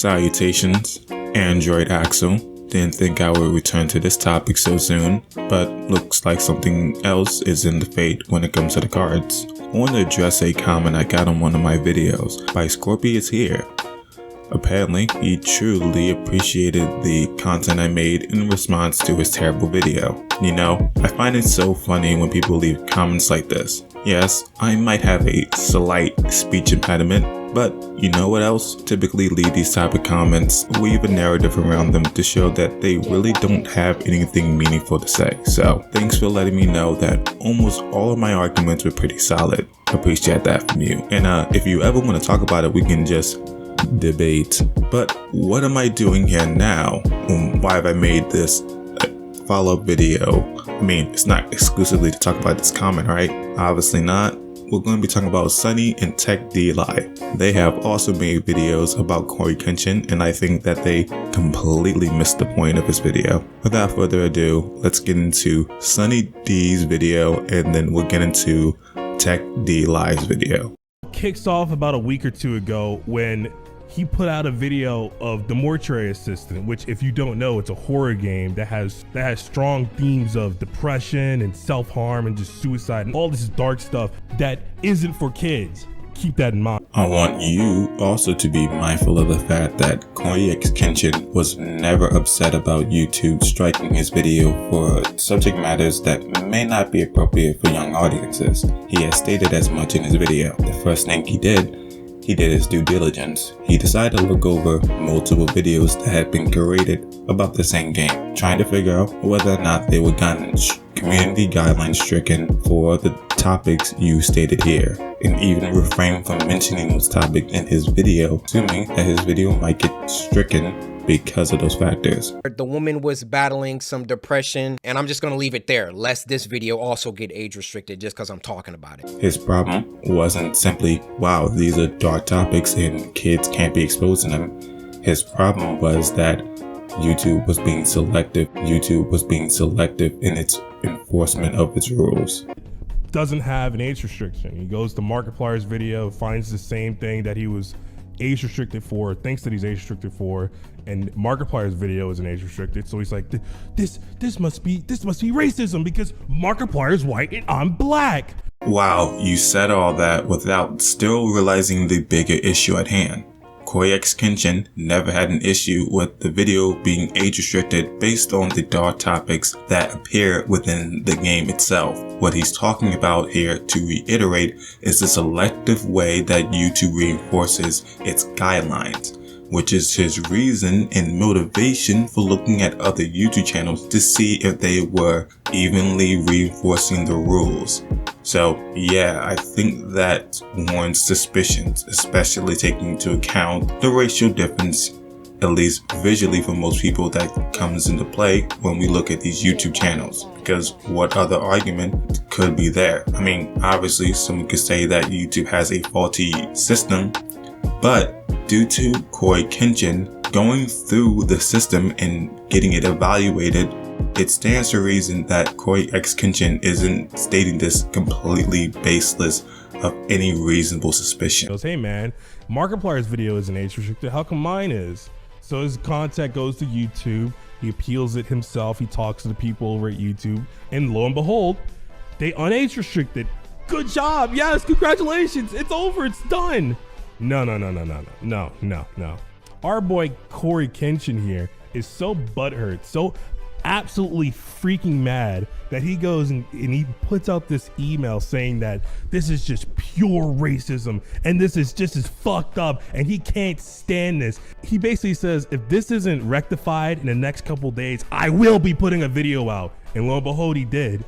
Salutations, Android Axel. Didn't think I would return to this topic so soon, but looks like something else is in the fate when it comes to the cards. I want to address a comment I got on one of my videos by Scorpius here. Apparently, he truly appreciated the content I made in response to his terrible video. You know, I find it so funny when people leave comments like this. Yes, I might have a slight speech impediment, but you know what else? Typically leave these type of comments, weave a narrative around them to show that they really don't have anything meaningful to say. So, thanks for letting me know that almost all of my arguments were pretty solid. Appreciate that from you. And if you ever want to talk about it, we can just debate. But what am I doing here now? Why have I made this follow-up video? I mean, it's not exclusively to talk about this comment, right? Obviously not. We're going to be talking about Sonny and Tech D Live. They have also made videos about Coryxkenshin, and I think that they completely missed the point of this video. Without further ado, let's get into Sonny D's video, and then we'll get into Tech D Live's video. Kicks off about a week or two ago when he put out a video of The Mortuary Assistant, which, if you don't know, it's a horror game that has strong themes of depression and self-harm and just suicide and all this dark stuff that isn't for kids. Keep that in mind. I want you also to be mindful of the fact that Coryxkenshin was never upset about YouTube striking his video for subject matters that may not be appropriate for young audiences. He has stated as much in his video. The first thing he did his due diligence. He decided to look over multiple videos that had been created about the same game, trying to figure out whether or not they were community guidelines stricken for the topics you stated here, and even refrain from mentioning those topics in his video, assuming that his video might get stricken because of those factors. The woman was battling some depression, and I'm just gonna leave it there, lest this video also get age restricted just because I'm talking about it. His problem wasn't simply, wow, these are dark topics and kids can't be exposed to them. His problem was that YouTube was being selective. YouTube was being selective in its enforcement of its rules. Doesn't have an age restriction. He goes to Markiplier's video, finds the same thing that he was age restricted for, thinks that he's age restricted for, and Markiplier's video isn't age restricted, so he's like, this must be racism because Markiplier's white and I'm black. Wow, you said all that without still realizing the bigger issue at hand. Coryxkenshin never had an issue with the video being age restricted based on the dark topics that appear within the game itself. What he's talking about here, to reiterate, is the selective way that YouTube reinforces its guidelines, which is his reason and motivation for looking at other YouTube channels to see if they were evenly reinforcing the rules. So yeah, I think that warrants suspicions, especially taking into account the racial difference, at least visually for most people, that comes into play when we look at these YouTube channels. Because what other argument could be there? I mean, obviously someone could say that YouTube has a faulty system, but due to Coryxkenshin going through the system and getting it evaluated, it stands to reason that Coryxkenshin isn't stating this completely baseless of any reasonable suspicion. He goes, hey man, Markiplier's video isn't age restricted, how come mine is? So his contact goes to YouTube, he appeals it himself, he talks to the people over at YouTube, and lo and behold, they unage restricted. Good job, yes, congratulations, it's over, it's done. No. Our boy Coryxkenshin here is so butthurt, so absolutely freaking mad that he goes and he puts out this email saying that this is just pure racism and this is just as fucked up and he can't stand this. He basically says, if this isn't rectified in the next couple days, I will be putting a video out. And lo and behold, he did.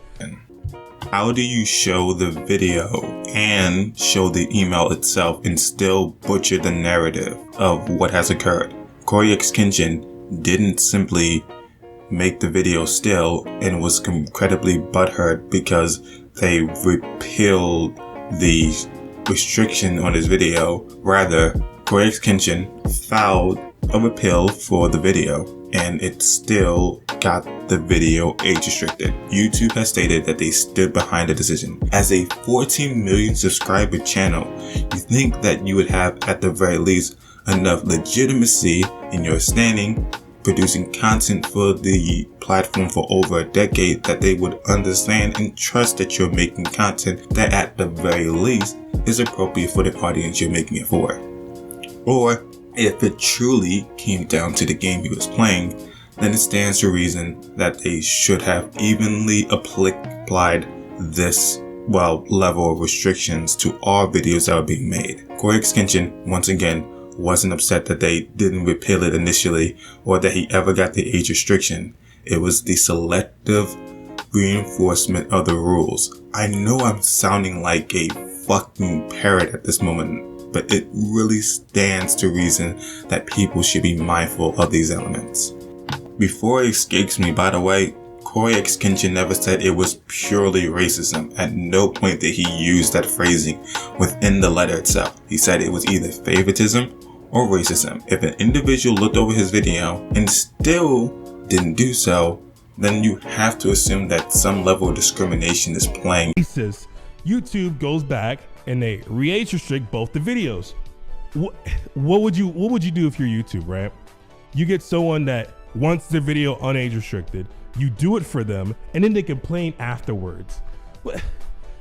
How do you show the video and show the email itself and still butcher the narrative of what has occurred? Coryxkenshin didn't simply make the video still and was incredibly butthurt because they repealed the restriction on his video. Rather, Coryxkenshin filed a repeal for the video and it still got the video age restricted. YouTube has stated that they stood behind the decision. As a 14 million subscriber channel, you think that you would have at the very least enough legitimacy in your standing, producing content for the platform for over a decade, that they would understand and trust that you're making content that at the very least is appropriate for the audience you're making it for. Or if it truly came down to the game he was playing, then it stands to reason that they should have evenly applied this level of restrictions to all videos that were being made. Coryxkenshin, once again, wasn't upset that they didn't repeal it initially or that he ever got the age restriction. It was the selective reinforcement of the rules. I know I'm sounding like a fucking parrot at this moment, but it really stands to reason that people should be mindful of these elements. Before it escapes me, by the way, Coryxkenshin never said it was purely racism. At no point did he use that phrasing within the letter itself. He said it was either favoritism or racism. If an individual looked over his video and still didn't do so, then you have to assume that some level of discrimination is playing. YouTube goes back and they re-age restrict both the videos. What would you do if you're YouTube, right? You get someone that wants their video unage restricted, you do it for them, and then they complain afterwards.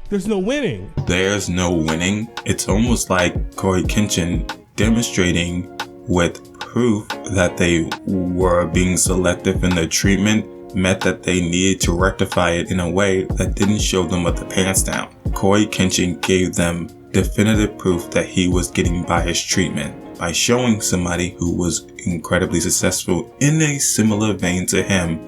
There's no winning. There's no winning. It's almost like Coryxkenshin demonstrating with proof that they were being selective in their treatment meant that they needed to rectify it in a way that didn't show them with the pants down. Coryxkenshin gave them definitive proof that he was getting biased treatment by showing somebody who was incredibly successful in a similar vein to him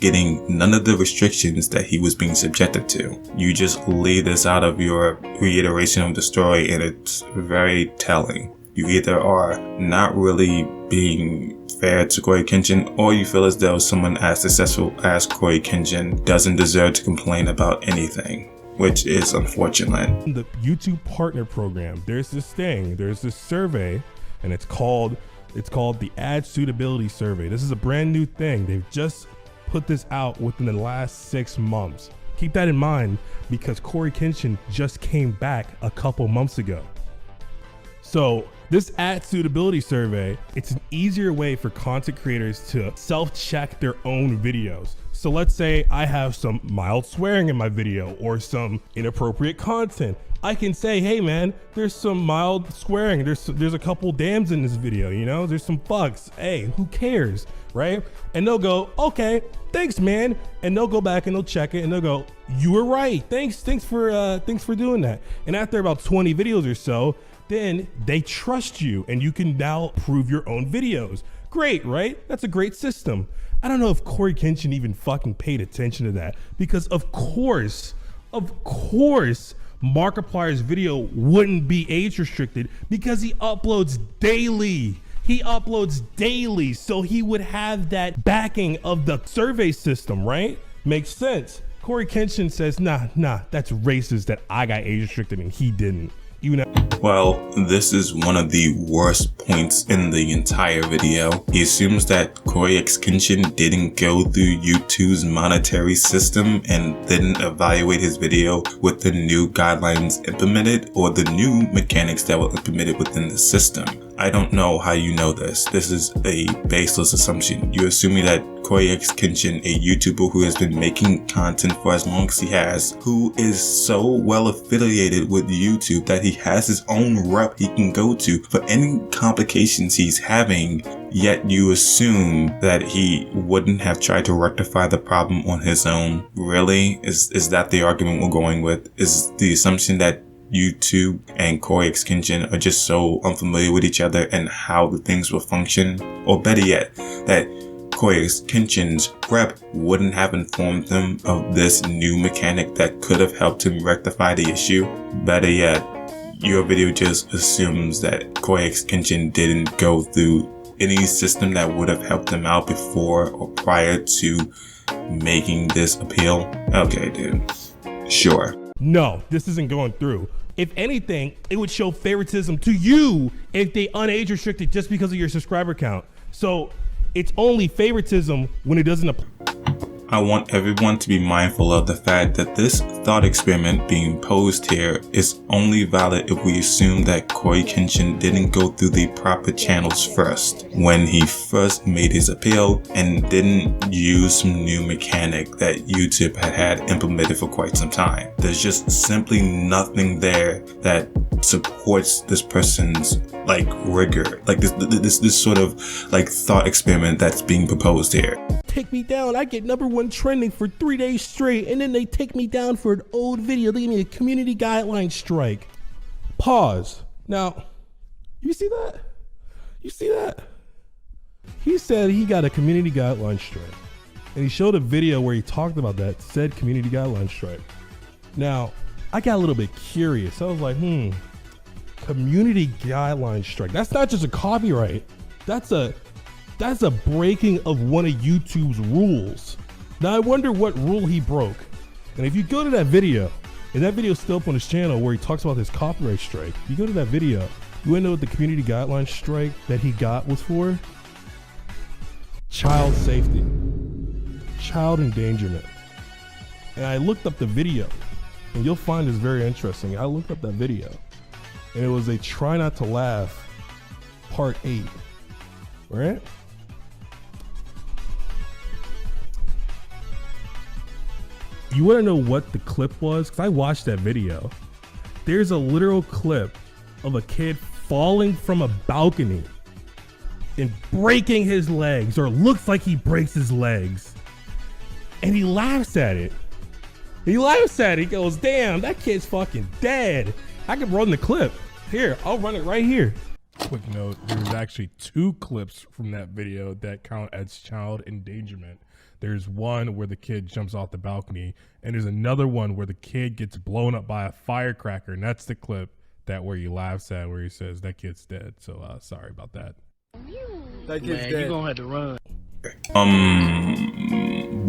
getting none of the restrictions that he was being subjected to. You just leave this out of your reiteration of the story, and it's very telling. You either are not really being fair to Coryxkenshin, or you feel as though someone as successful as Coryxkenshin doesn't deserve to complain about anything, which is unfortunate. In the YouTube Partner Program, there's this survey, and it's called the Ad Suitability Survey. This is a brand new thing. They've just put this out within the last 6 months. Keep that in mind because Coryxkenshin just came back a couple months ago. So this ad suitability survey, it's an easier way for content creators to self-check their own videos. So let's say I have some mild swearing in my video or some inappropriate content. I can say, hey man, there's some mild swearing. There's a couple dams in this video, you know, there's some fucks. Hey, who cares, right? And they'll go, okay, thanks man. And they'll go back and they'll check it and they'll go, you were right. Thanks for doing that. And after about 20 videos or so, then they trust you and you can now approve your own videos. Great, right? That's a great system. I don't know if Coryxkenshin even fucking paid attention to that because of course, Markiplier's video wouldn't be age restricted because he uploads daily. So he would have that backing of the survey system, right? Makes sense. Coryxkenshin says, nah, that's racist that I got age restricted and he didn't. Well, this is one of the worst points in the entire video. He assumes that Coryxkenshin didn't go through YouTube's monetary system and didn't evaluate his video with the new guidelines implemented or the new mechanics that were implemented within the system. I don't know how you know this. This is a baseless assumption. You're assuming that Coryxkenshin, a YouTuber who has been making content for as long as he has, who is so well affiliated with YouTube that he has his own rep he can go to for any complications he's having, yet you assume that he wouldn't have tried to rectify the problem on his own. Really? Is that the argument we're going with? Is the assumption that YouTube and Coryxkenshin are just so unfamiliar with each other and how the things will function? Or better yet, that Coryxkenshin's rep wouldn't have informed them of this new mechanic that could have helped him rectify the issue? Better yet, your video just assumes that Coryxkenshin didn't go through any system that would have helped him out before or prior to making this appeal? Okay, dude. Sure. No, this isn't going through. If anything, it would show favoritism to you if they unage restricted just because of your subscriber count. So it's only favoritism when it doesn't apply. I want everyone to be mindful of the fact that this thought experiment being posed here is only valid if we assume that Coryxkenshin didn't go through the proper channels first when he first made his appeal and didn't use some new mechanic that YouTube had implemented for quite some time. There's just simply nothing there that supports this person's like rigor, like this sort of like thought experiment that's being proposed here. Take me down, I get #1 trending for 3 days straight, and then they take me down for an old video. They give me a community guideline strike. Pause. Now, you see that? You see that? He said he got a community guideline strike, and he showed a video where he talked about that said community guideline strike. Now, I got a little bit curious. I was like, community guideline strike. That's not just a copyright. That's a breaking of one of YouTube's rules. Now I wonder what rule he broke. And if you go to that video, and that video is still up on his channel where he talks about this copyright strike, you go to that video, you wanna know what the community guideline strike that he got was for? Child safety, child endangerment. And I looked up the video, and you'll find this very interesting. I looked up that video, and it was a Try Not to Laugh Part 8, right? You want to know what the clip was? Because I watched that video. There's a literal clip of a kid falling from a balcony and breaking his legs, or looks like he breaks his legs. And he laughs at it. He laughs at it. He goes, damn, that kid's fucking dead. I can run the clip. Here, I'll run it right here. Quick note, there's actually 2 clips from that video that count as child endangerment. There's one where the kid jumps off the balcony, and there's another one where the kid gets blown up by a firecracker, and that's the clip that where he laughs at, where he says that kid's dead. So sorry about that. That kid's dead. You gonna have to run.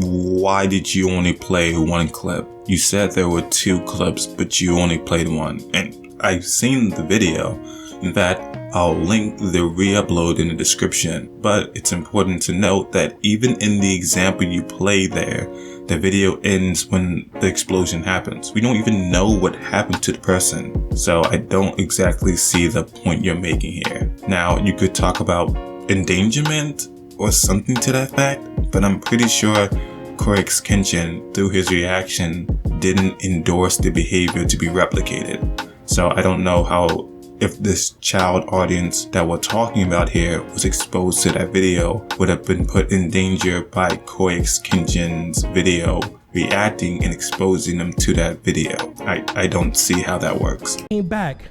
Why did you only play 1 clip? You said there were 2 clips, but you only played 1. And I've seen the video. In fact, I'll link the re-upload in the description, but it's important to note that even in the example you play there, the video ends when the explosion happens. We don't even know what happened to the person, so I don't exactly see the point you're making here. Now, you could talk about endangerment or something to that fact, but I'm pretty sure Coryxkenshin, through his reaction, didn't endorse the behavior to be replicated. So I don't know how, if this child audience that we're talking about here was exposed to that video, would have been put in danger by Coryxkenshin's video reacting and exposing them to that video. I don't see how that works. Came back.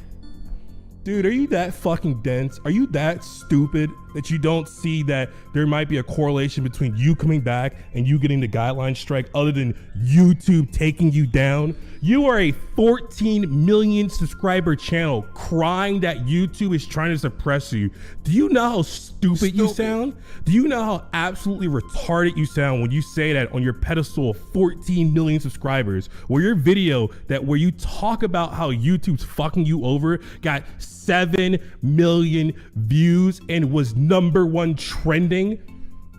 Dude, are you that fucking dense? Are you that stupid that you don't see that there might be a correlation between you coming back and you getting the guideline strike other than YouTube taking you down? You are a 14 million subscriber channel crying that YouTube is trying to suppress you. Do you know how stupid you sound? Do you know how absolutely retarded you sound when you say that on your pedestal of 14 million subscribers, where your video where you talk about how YouTube's fucking you over got 7 million views and was #1 trending?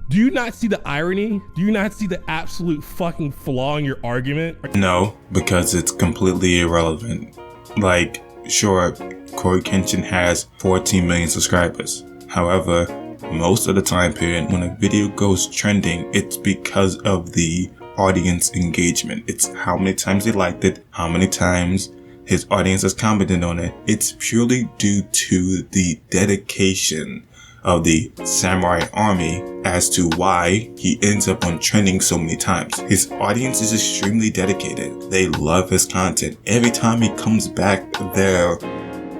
Do you not see the irony? Do you not see the absolute fucking flaw in your argument? No, because it's completely irrelevant. Like, sure, Coryxkenshin has 14 million subscribers. However, most of the time period when a video goes trending, it's because of the audience engagement. It's how many times they liked it, how many times his audience has commented on it. It's purely due to the dedication of the samurai army as to why he ends up on trending so many times. His audience is extremely dedicated. They love his content. Every time he comes back, they're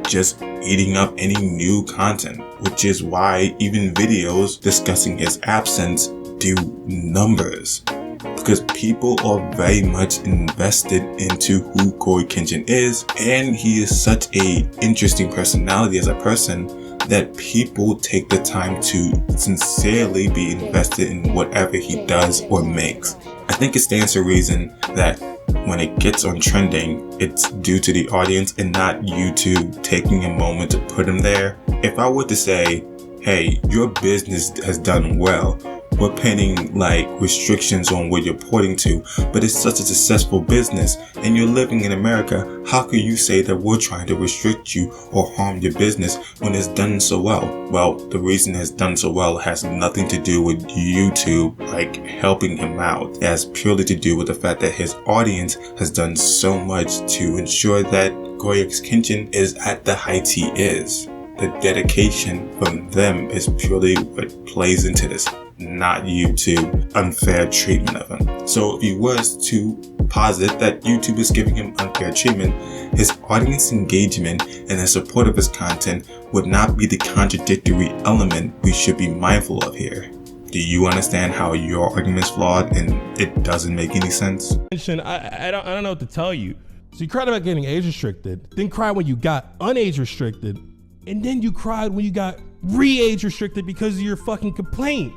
just eating up any new content, which is why even videos discussing his absence do numbers. Because people are very much invested into who Coryxkenshin is, and he is such a interesting personality as a person that people take the time to sincerely be invested in whatever he does or makes. I think it stands to reason that when it gets on trending, it's due to the audience and not YouTube taking a moment to put him there. If I were to say, hey, your business has done well, we're pinning like restrictions on where you're porting to, but it's such a successful business and you're living in America. How could you say that we're trying to restrict you or harm your business when it's done so well? Well, the reason it's done so well has nothing to do with YouTube like helping him out. It has purely to do with the fact that his audience has done so much to ensure that Coryxkenshin is at the height he is. The dedication from them is purely what plays into this, not YouTube unfair treatment of him. So if he was to posit that YouTube is giving him unfair treatment, his audience engagement and the support of his content would not be the contradictory element we should be mindful of here. Do you understand how your argument's flawed and it doesn't make any sense? I don't know what to tell you. So you cried about getting age restricted, then cried when you got unage restricted, and then you cried when you got re-age restricted because of your fucking complaint.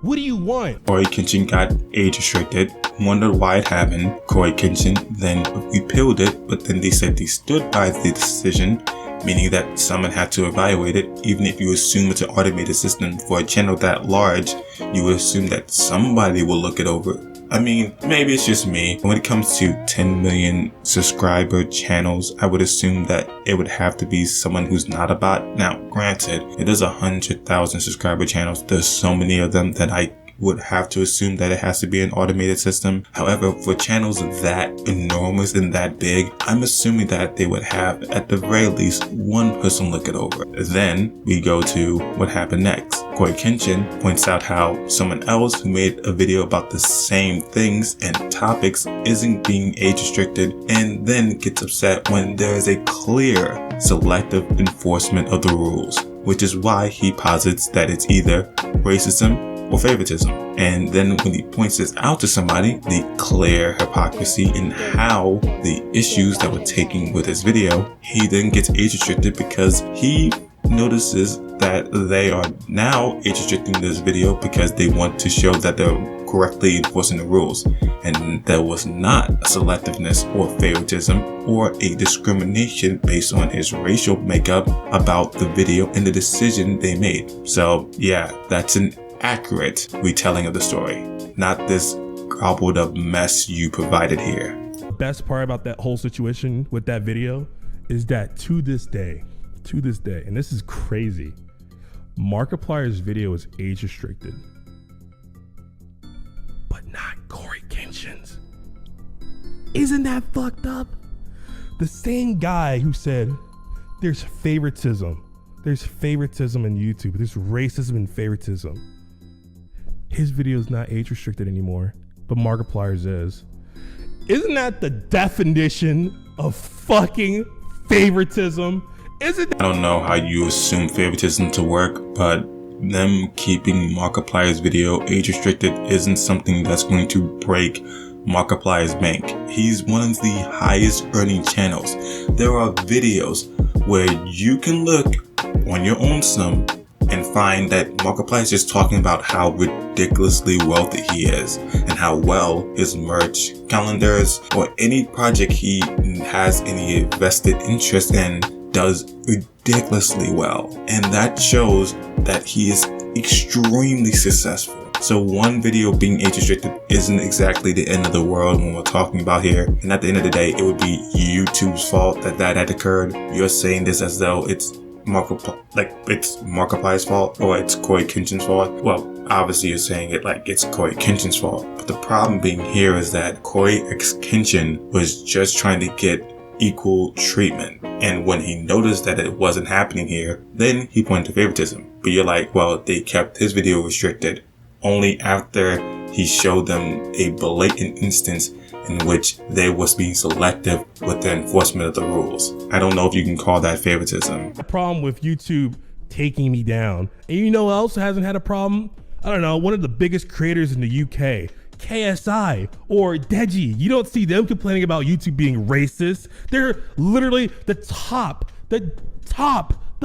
What do you want? Coryxkenshin got age restricted, wondered why it happened. Coryxkenshin then repealed it, but then they said they stood by the decision, meaning that someone had to evaluate it. Even if you assume it's an automated system for a channel that large, you would assume that somebody will look it over. I mean, maybe it's just me. When it comes to 10 million subscriber channels, I would assume that it would have to be someone who's not a bot. Now, granted, it is 100,000 subscriber channels. There's so many of them that I would have to assume that it has to be an automated system. However, for channels that enormous and that big, I'm assuming that they would have at the very least one person look it over. Then we go to what happened next. Coryxkenshin points out how someone else who made a video about the same things and topics isn't being age restricted, and then gets upset when there is a clear selective enforcement of the rules, which is why he posits that it's either racism or favoritism. And then when he points this out to somebody, the clear hypocrisy in how the issues that were taken with his video, he then gets age restricted because he notices that they are now age restricting this video because they want to show that they're correctly enforcing the rules, and there was not a selectiveness or favoritism or a discrimination based on his racial makeup about the video and the decision they made. So yeah, that's an accurate retelling of the story, not this gobbled up mess you provided here. The best part about that whole situation with that video is that to this day, and this is crazy, Markiplier's video is age restricted, but not Coryxkenshin's. Isn't that fucked up? The same guy who said there's favoritism in YouTube, there's racism and favoritism. His video is not age restricted anymore, but Markiplier's is. Isn't that the definition of fucking favoritism? I don't know how you assume favoritism to work, but them keeping Markiplier's video age restricted isn't something that's going to break Markiplier's bank. He's one of the highest earning channels. There are videos where you can look on your own sum and find that Markiplier is just talking about how ridiculously wealthy he is and how well his merch, calendars, or any project he has any vested interest in does ridiculously well. And that shows that he is extremely successful. So one video being age restricted isn't exactly the end of the world when we're talking about here. And at the end of the day, it would be YouTube's fault that had occurred. You're saying this as though it's Markiplier's fault or it's Coryxkenshin's fault. Well, obviously you're saying it like it's Coryxkenshin's fault. But the problem being here is that Coryxkenshin was just trying to get equal treatment. And when he noticed that it wasn't happening here, then he pointed to favoritism. But you're like, well, they kept his video restricted only after he showed them a blatant instance in which they was being selective with the enforcement of the rules. I don't know if you can call that favoritism. The problem with YouTube taking me down. And you know who else hasn't had a problem? I don't know, one of the biggest creators in the UK, KSI or Deji. You don't see them complaining about YouTube being racist. They're literally the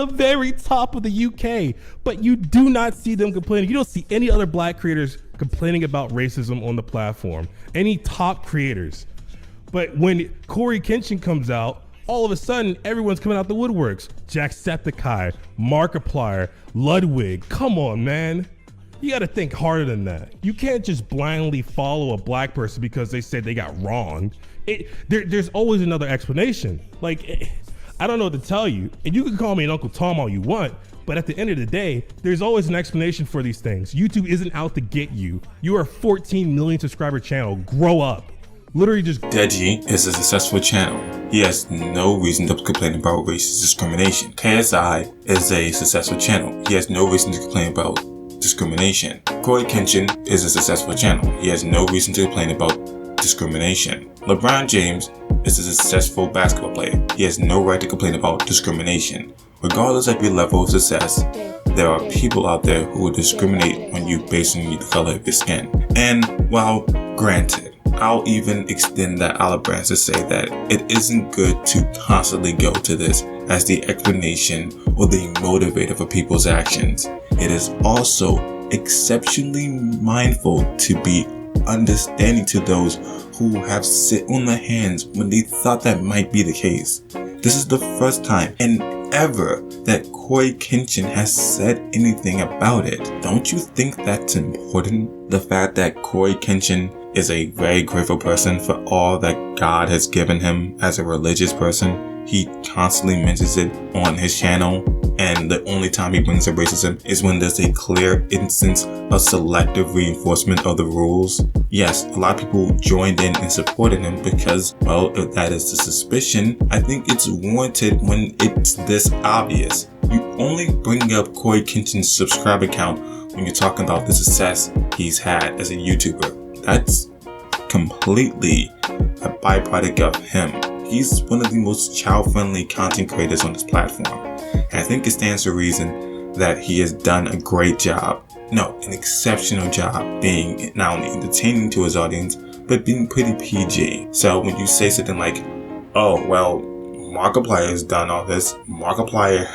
very top of the UK, but you do not see them complaining. You don't see any other black creators complaining about racism on the platform, any top creators. But when Coryxkenshin comes out, all of a sudden everyone's coming out the woodworks. Jacksepticeye, Markiplier, Ludwig, come on, man. You got to think harder than that. You can't just blindly follow a black person because they said they got wronged. There's always another explanation. Like, I don't know what to tell you. And you can call me an Uncle Tom all you want, but at the end of the day, there's always an explanation for these things. YouTube isn't out to get you. You are a 14 million subscriber channel. Grow up. Literally just. Deji is a successful channel. He has no reason to complain about racist discrimination. KSI is a successful channel. He has no reason to complain about discrimination. Coryxkenshin is a successful channel. He has no reason to complain about discrimination. LeBron James is a successful basketball player. He has no right to complain about discrimination. Regardless of your level of success, there are people out there who will discriminate on you based on the color of your skin. And while granted, I'll even extend that olive branch to say that it isn't good to constantly go to this as the explanation or the motivator for people's actions. It is also exceptionally mindful to be understanding to those who have sit on their hands when they thought that might be the case. This is the first time in ever that Coryxkenshin has said anything about it. Don't you think that's important? The fact that Coryxkenshin is a very grateful person for all that God has given him as a religious person. He constantly mentions it on his channel, and the only time he brings up racism is when there's a clear instance of selective reinforcement of the rules. Yes, a lot of people joined in and supported him because, well, if that is the suspicion, I think it's warranted when it's this obvious. You only bring up Coryxkenshin's subscriber count when you're talking about the success he's had as a YouTuber. That's completely a byproduct of him. He's one of the most child-friendly content creators on this platform. And I think it stands to reason that he has done a great job, an exceptional job being not only entertaining to his audience, but being pretty PG. So when you say something like, oh, well, Markiplier has done all this, Markiplier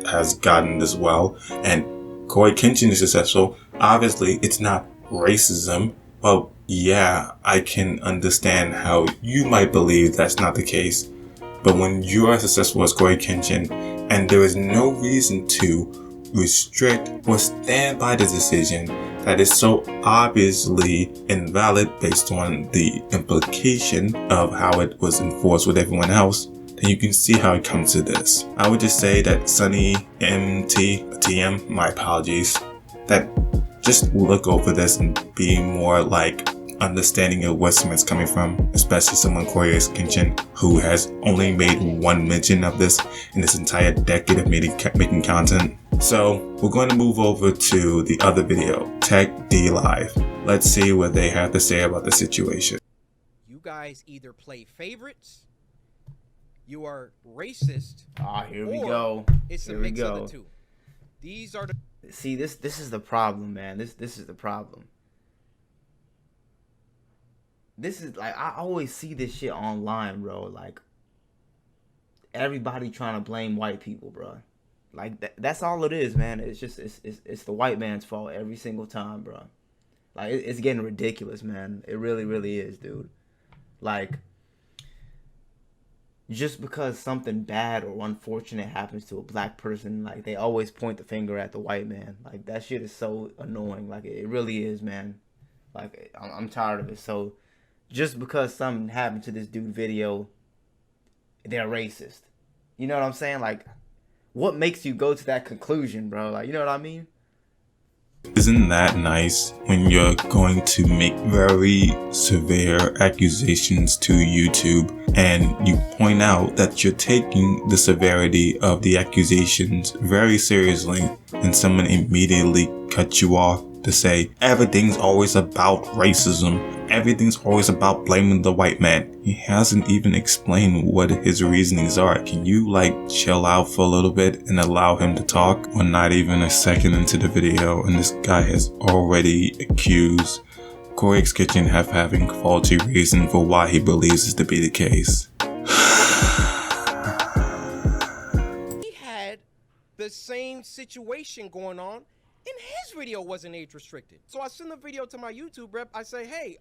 has gotten this well, and Coryxkenshin is successful, obviously it's not racism. Well, yeah, I can understand how you might believe that's not the case. But when you are successful as Coryxkenshin, and there is no reason to restrict or stand by the decision that is so obviously invalid based on the implication of how it was enforced with everyone else, then you can see how it comes to this. I would just say that SonnyTm, my apologies, that just look over this and be more like understanding of where someone's coming from, especially someone Coryxkenshin who has only made one mention of this in this entire decade of making content. So we're going to move over to the other video, Tech D Live. Let's see what they have to say about the situation. You guys either play favorites, you are racist, here we go. It's a mix of the two. These are the See, this is the problem, man. This is the problem. This is like, I always see this shit online, bro. Like, everybody trying to blame white people, bro. Like, that's all it is, man. It's just it's the white man's fault every single time, bro. Like, it's getting ridiculous, man. It really, really is, dude. Like, just because something bad or unfortunate happens to a black person, like, they always point the finger at the white man. Like, that shit is so annoying. Like, it really is, man. Like, I'm tired of it. So, just because something happened to this dude video, they're racist. You know what I'm saying? Like, what makes you go to that conclusion, bro? Like, you know what I mean? Isn't that nice when you're going to make very severe accusations to YouTube and you point out that you're taking the severity of the accusations very seriously, and someone immediately cuts you off to say everything's always about racism, everything's always about blaming the white man? He hasn't even explained what his reasonings are. Can you chill out for a little bit and allow him to talk? We're not even a second into the video and this guy has already accused Coryxkenshin of having faulty reason for why he believes this to be the case. He had the same situation going on, and his video wasn't age restricted. So I send a video to my YouTube rep. I say, hey,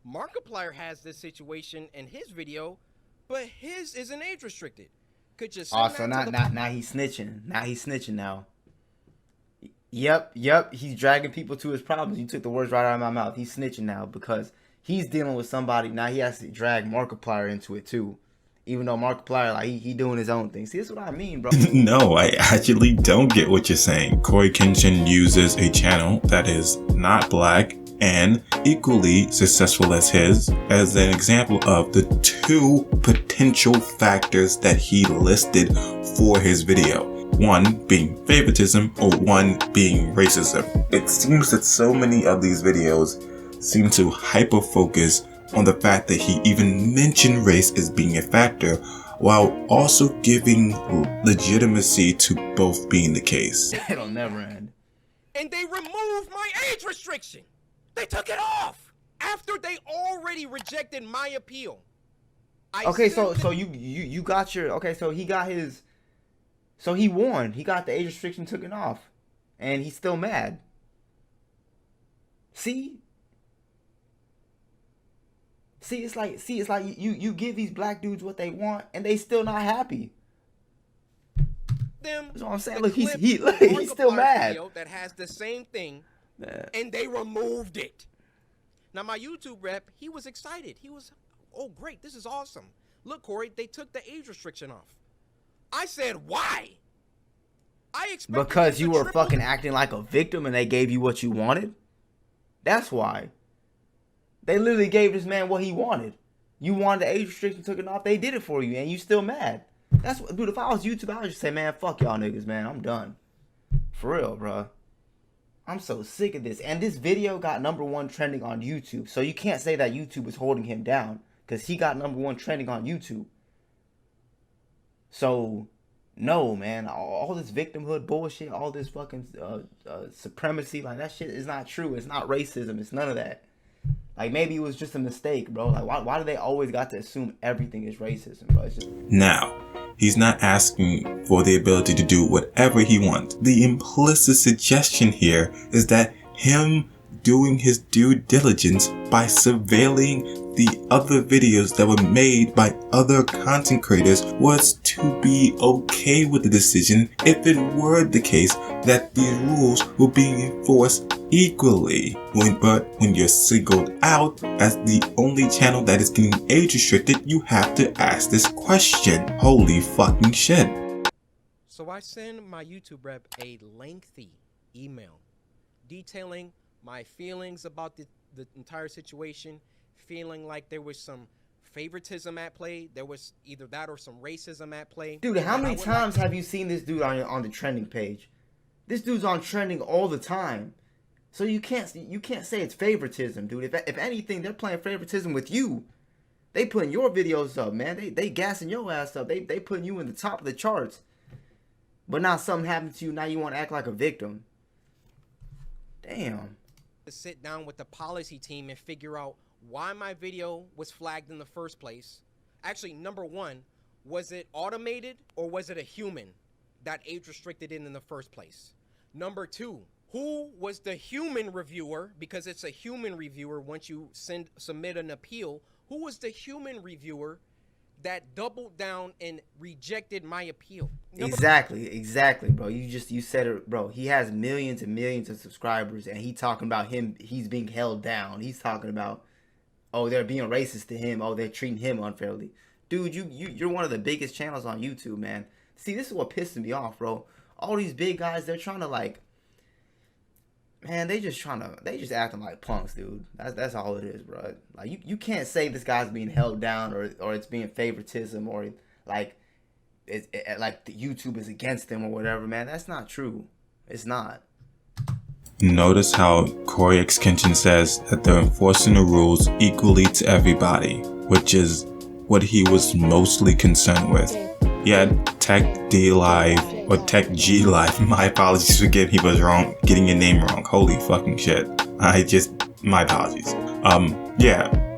Markiplier has this situation in his video, but his isn't age restricted. Could you send so now he's snitching. Now he's snitching now. Yep. He's dragging people to his problems. You took the words right out of my mouth. He's snitching now because he's dealing with somebody. Now he has to drag Markiplier into it too. Even though Markiplier, like, he doing his own thing. See, this is what I mean, bro. No, I actually don't get what you're saying. Coryxkenshin uses a channel that is not black and equally successful as his as an example of the two potential factors that he listed for his video. One being favoritism or one being racism. It seems that so many of these videos seem to hyper-focus on the fact that he even mentioned race as being a factor, while also giving legitimacy to both being the case. It'll never end. And they removed my age restriction. They took it off after they already rejected my appeal. Okay, so you got your, okay, so he got his, so he won. He got the age restriction taken off, and he's still mad. See, it's like you give these black dudes what they want, and they still not happy. That's what I'm saying. Look, he's still mad. That has the same thing, and they removed it. Now my YouTube rep, he was excited. He was, oh great, this is awesome. Look, Corey, they took the age restriction off. I said, why? I expected because you were fucking acting like a victim, and they gave you what you wanted. That's why. They literally gave this man what he wanted. You wanted the age restriction taken off. They did it for you, and you still mad. That's what, dude. If I was YouTube, I would just say, man, fuck y'all niggas, man. I'm done. For real, bro. I'm so sick of this. And this video got #1 trending on YouTube. So you can't say that YouTube is holding him down, because he got #1 trending on YouTube. So, no, man. All this victimhood bullshit, all this fucking supremacy, like, that shit is not true. It's not racism. It's none of that. Like, maybe it was just a mistake, bro. Like, why do they always got to assume everything is racism, bro? It's just... Now, he's not asking for the ability to do whatever he wants. The implicit suggestion here is that him doing his due diligence by surveilling the other videos that were made by other content creators was to be okay with the decision if it were the case that these rules were being enforced equally. But when you're singled out as the only channel that is getting age restricted, you have to ask this question. Holy fucking shit. So I send my YouTube rep a lengthy email detailing my feelings about the entire situation, feeling like there was some favoritism at play. There was either that or some racism at play. Dude, how many times have you seen this dude on the trending page? This dude's on trending all the time. So you can't say it's favoritism, dude. If anything, they're playing favoritism with you. They putting your videos up, man. They gassing your ass up. They putting you in the top of the charts. But now something happened to you. Now you want to act like a victim. Damn. To sit down with the policy team and figure out why my video was flagged in the first place. Actually, #1, was it automated or was it a human that age restricted it in the first place? #2, who was the human reviewer? Because it's a human reviewer once you submit an appeal. Who was the human reviewer that doubled down and rejected my appeal? Exactly, bro. You said it, bro. He has millions and millions of subscribers, and he talking about he's being held down. He's talking about, oh, they're being racist to him. Oh, they're treating him unfairly. Dude, you're one of the biggest channels on YouTube, man. See, this is what pisses me off, bro. All these big guys, they're trying to, like, man, they just acting like punks, dude. That's all it is, bro. Like, you can't say this guy's being held down or it's being favoritism or like like the YouTube is against them or whatever, man. That's not true. It's not. Notice how Coryxkenshin says that they're enforcing the rules equally to everybody, which is what he was mostly concerned with. Yet, Tech D Live, or Tech G Live, my apologies for getting your name wrong. Holy fucking shit. My apologies.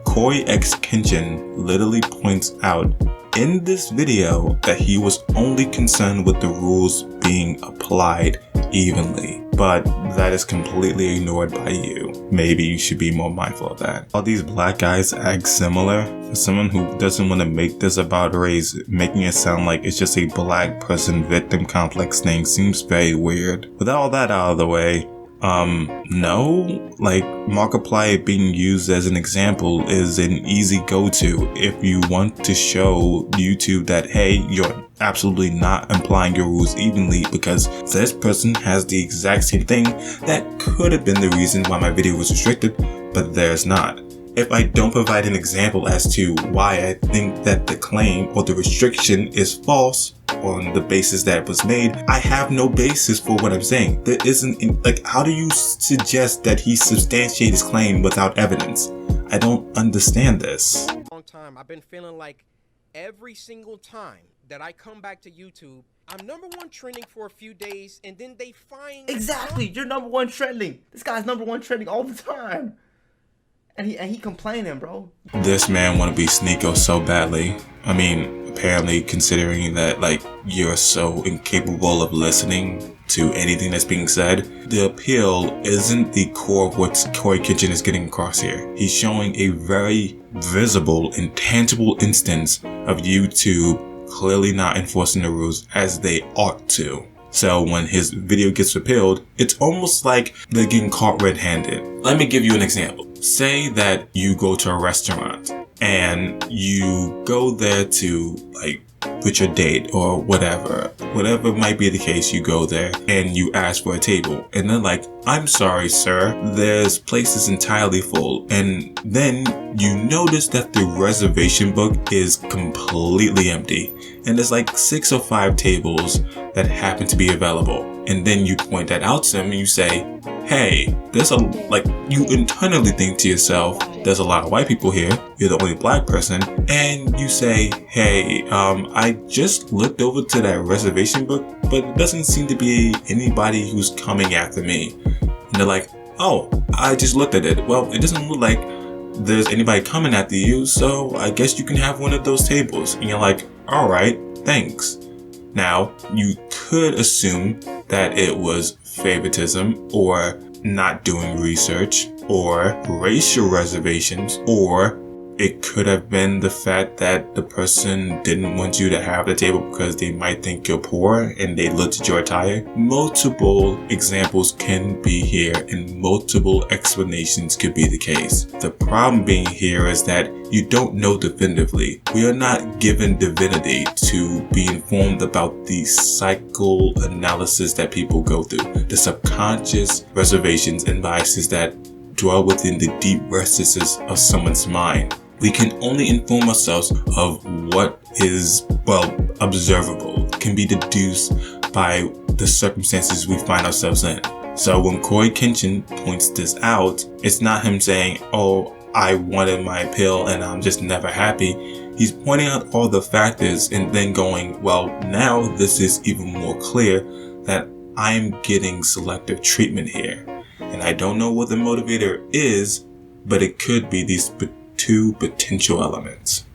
Coryxkenshin literally points out in this video that he was only concerned with the rules being applied evenly, but that is completely ignored by you. Maybe you should be more mindful of that. All these black guys act similar. For someone who doesn't want to make this about race, making it sound like it's just a black person victim complex thing seems very weird. With all that out of the way, no, like Markiplier being used as an example is an easy go-to if you want to show YouTube that, hey, you're absolutely not applying your rules evenly because this person has the exact same thing that could have been the reason why my video was restricted, but there's not. If I don't provide an example as to why I think that the claim or the restriction is false on the basis that it was made, I have no basis for what I'm saying. There isn't, like, how do you suggest that he substantiate his claim without evidence? I don't understand this. Long time, I've been feeling like every single time that I come back to YouTube, I'm #1 trending for a few days, and then they find... Exactly, you're #1 trending. This guy's #1 trending all the time. And he complaining, bro. This man want to be Sneeko so badly. I mean, apparently considering that, like, you're so incapable of listening to anything that's being said, the appeal isn't the core of what Coryxkenshin is getting across here. He's showing a very visible and tangible instance of YouTube clearly not enforcing the rules as they ought to. So when his video gets repealed, it's almost like they're getting caught red-handed. Let me give you an example. Say that you go to a restaurant and you go there to, like, with your date or whatever might be the case. You go there and you ask for a table and they're like, I'm sorry, sir, this place is entirely full. And then you notice that the reservation book is completely empty and there's like 6 or 5 tables that happen to be available. And then you point that out to them and you say, hey, there's a, like, you internally think to yourself, there's a lot of white people here, you're the only black person, and you say, hey, I just looked over to that reservation book, but it doesn't seem to be anybody who's coming after me. And they're like, oh, I just looked at it. Well, it doesn't look like there's anybody coming after you, so I guess you can have one of those tables. And you're like, all right, thanks. Now, you could assume that it was favoritism or not doing research or racial reservations, or it could have been the fact that the person didn't want you to have the table because they might think you're poor and they looked at your attire. Multiple examples can be here and multiple explanations could be the case. The problem being here is that you don't know definitively. We are not given divinity to be informed about the psychoanalysis that people go through, the subconscious reservations and biases that dwell within the deep recesses of someone's mind. We can only inform ourselves of what is, well, observable, can be deduced by the circumstances we find ourselves in. So when Coryxkenshin points this out, it's not him saying, oh, I wanted my pill and I'm just never happy. He's pointing out all the factors and then going, well, now this is even more clear that I'm getting selective treatment here. And I don't know what the motivator is, but it could be these 2 potential elements.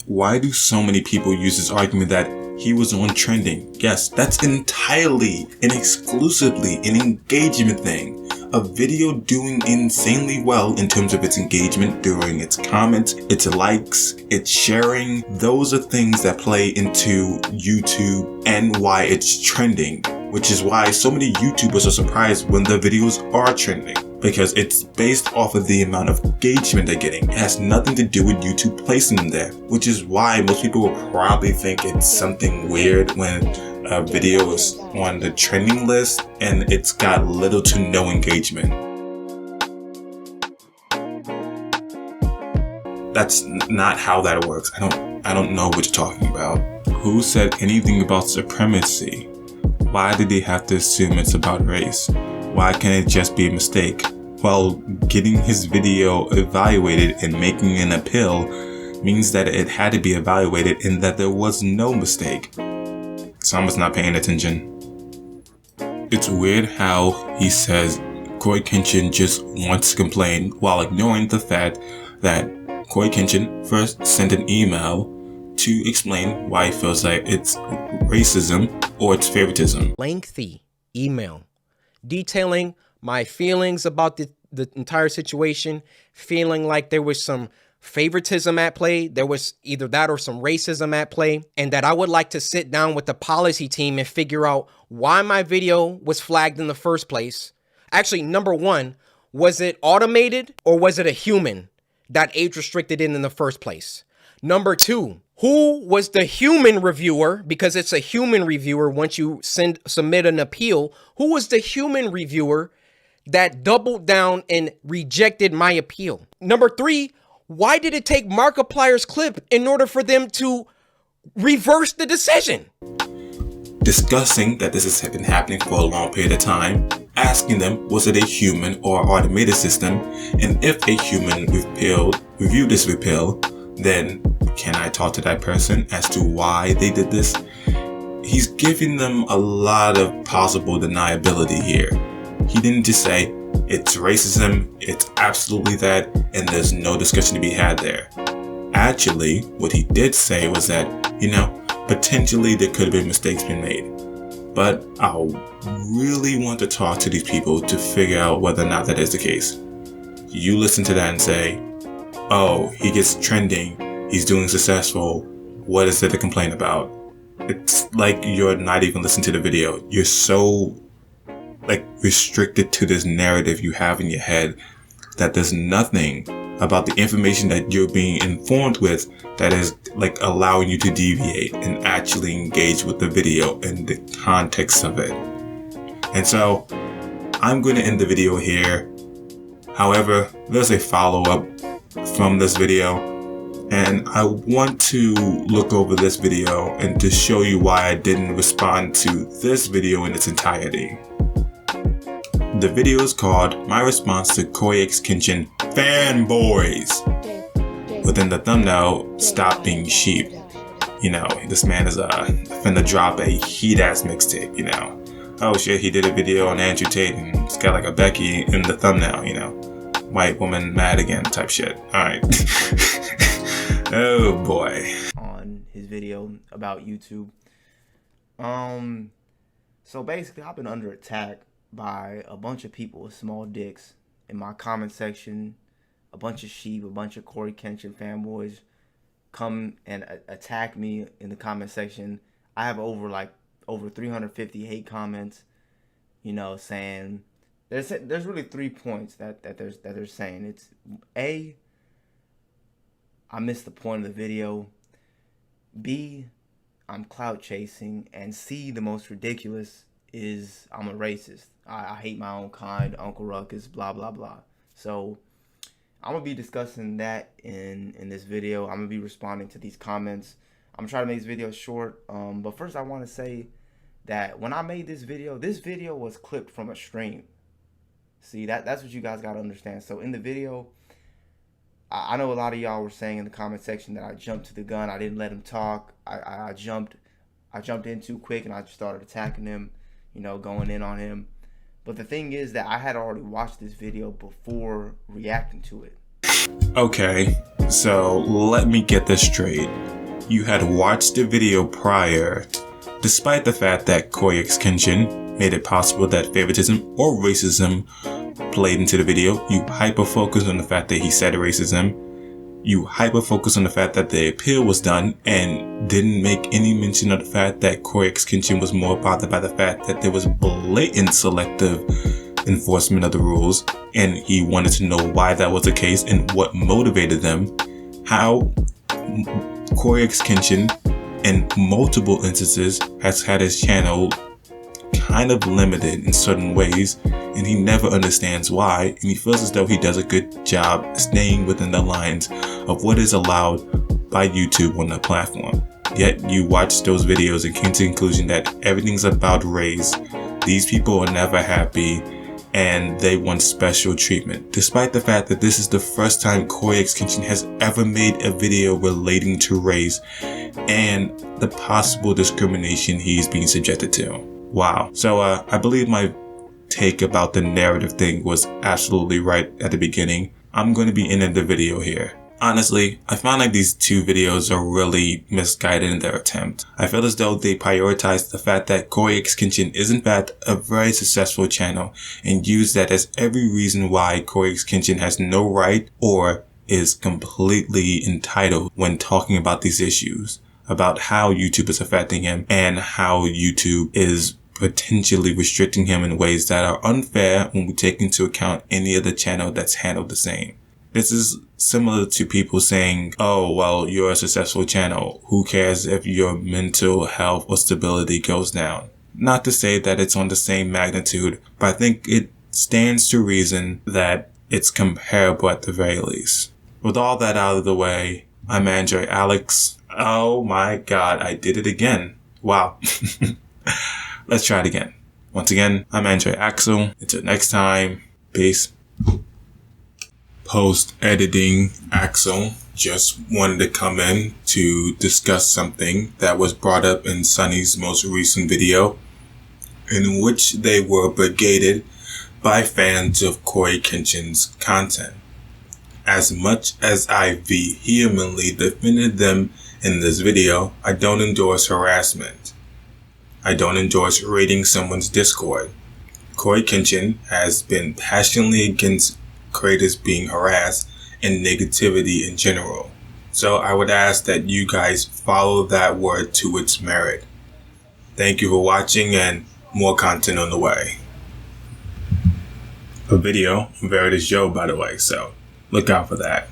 Why do so many people use this argument that he was on trending? Yes, that's entirely and exclusively an engagement thing. A video doing insanely well in terms of its engagement during its comments, its likes, its sharing. Those are things that play into YouTube and why it's trending, which is why so many YouTubers are surprised when their videos are trending, because it's based off of the amount of engagement they're getting. It has nothing to do with YouTube placing them there, which is why most people will probably think it's something weird when a video is on the trending list and it's got little to no engagement. That's not how that works. I don't know what you're talking about. Who said anything about supremacy? Why did they have to assume it's about race? Why can't it just be a mistake? Well, getting his video evaluated and making an appeal means that it had to be evaluated and that there was no mistake. Someone's not paying attention. It's weird how he says Coryxkenshin just wants to complain while ignoring the fact that Coryxkenshin first sent an email to explain why he feels like it's racism or it's favoritism. Lengthy email detailing my feelings about the entire situation, feeling like there was some favoritism at play. There was either that or some racism at play, and that I would like to sit down with the policy team and figure out why my video was flagged in the first place. Actually, number one, was it automated or was it a human that age restricted it in the first place? Number two, who was the human reviewer? Because it's a human reviewer once you submit an appeal. Who was the human reviewer that doubled down and rejected my appeal? Number three, why did it take Markiplier's clip in order for them to reverse the decision? Discussing that this has been happening for a long period of time, asking them, was it a human or automated system? And if a human reviewed this repeal, then can I talk to that person as to why they did this? He's giving them a lot of possible deniability here. He didn't just say, it's racism, it's absolutely that, and there's no discussion to be had there. Actually, what he did say was that, potentially there could have been mistakes being made. But I really want to talk to these people to figure out whether or not that is the case. You listen to that and say, oh, he gets trending, he's doing successful, what is there to complain about? It's like you're not even listening to the video. You're so restricted to this narrative you have in your head that there's nothing about the information that you're being informed with that is allowing you to deviate and actually engage with the video and the context of it. And so I'm going to end the video here. However, there's a follow-up from this video, and I want to look over this video and to show you why I didn't respond to this video in its entirety. The video is called My Response to Coryxkenshin Fanboys. Within the thumbnail, Stop Being Sheep. This man is finna drop a heat-ass mixtape, Oh shit, he did a video on Andrew Tate and it's got a Becky in the thumbnail, White woman mad again type shit. Alright. Oh boy. On his video about YouTube. So basically I've been under attack by a bunch of people with small dicks in my comment section. A bunch of sheep, a bunch of Coryxkenshin fanboys come and attack me in the comment section. I have over 350 hate comments, saying there's really 3 points that they're saying. It's A, I missed the point of the video. B, I'm clout chasing. And C, the most ridiculous, is I'm a racist. I hate my own kind, Uncle Ruckus, blah, blah, blah. So I'm going to be discussing that in this video. I'm going to be responding to these comments. I'm trying to make this video short. But first I want to say that when I made this video was clipped from a stream. See, that's what you guys got to understand. So in the video, I know a lot of y'all were saying in the comment section that I jumped to the gun. I didn't let him talk. I jumped in too quick and I just started attacking him, going in on him. But the thing is that I had already watched this video before reacting to it. Okay, so let me get this straight. You had watched the video prior, despite the fact that Coryxkenshin made it possible that favoritism or racism played into the video. You hyper-focused on the fact that he said racism. You hyper-focused on the fact that the appeal was done and didn't make any mention of the fact that Coryxkenshin was more bothered by the fact that there was blatant selective enforcement of the rules, and he wanted to know why that was the case and what motivated them. How Coryxkenshin in multiple instances has had his channel kind of limited in certain ways, and he never understands why, and he feels as though he does a good job staying within the lines of what is allowed by YouTube on the platform. Yet you watch those videos and came to the conclusion that everything's about race, these people are never happy, and they want special treatment, despite the fact that this is the first time Coryxkenshin has ever made a video relating to race and the possible discrimination he's being subjected to. Wow. So I believe my take about the narrative thing was absolutely right at the beginning. I'm going to be ending the video here. Honestly, I find like these two videos are really misguided in their attempt. I feel as though they prioritize the fact that Coryxkenshin is in fact a very successful channel and use that as every reason why Coryxkenshin has no right or is completely entitled when talking about these issues, about how YouTube is affecting him and how YouTube is potentially restricting him in ways that are unfair when we take into account any other channel that's handled the same. This is similar to people saying, oh, well, you're a successful channel. Who cares if your mental health or stability goes down? Not to say that it's on the same magnitude, but I think it stands to reason that it's comparable at the very least. With all that out of the way, I'm Android Alex. Oh my god, I did it again. Wow. Let's try it again. Once again, I'm Android Axel. Until next time, peace. Post-editing Axel. Just wanted to come in to discuss something that was brought up in Sonny's most recent video, in which they were brigaded by fans of Coryxkenshin's content. As much as I vehemently defended them in this video, I don't endorse harassment. I don't endorse raiding someone's Discord. Coryxkenshin has been passionately against creators being harassed and negativity in general. So I would ask that you guys follow that word to its merit. Thank you for watching and more content on the way. A video of Veritas Joe, by the way, so look out for that.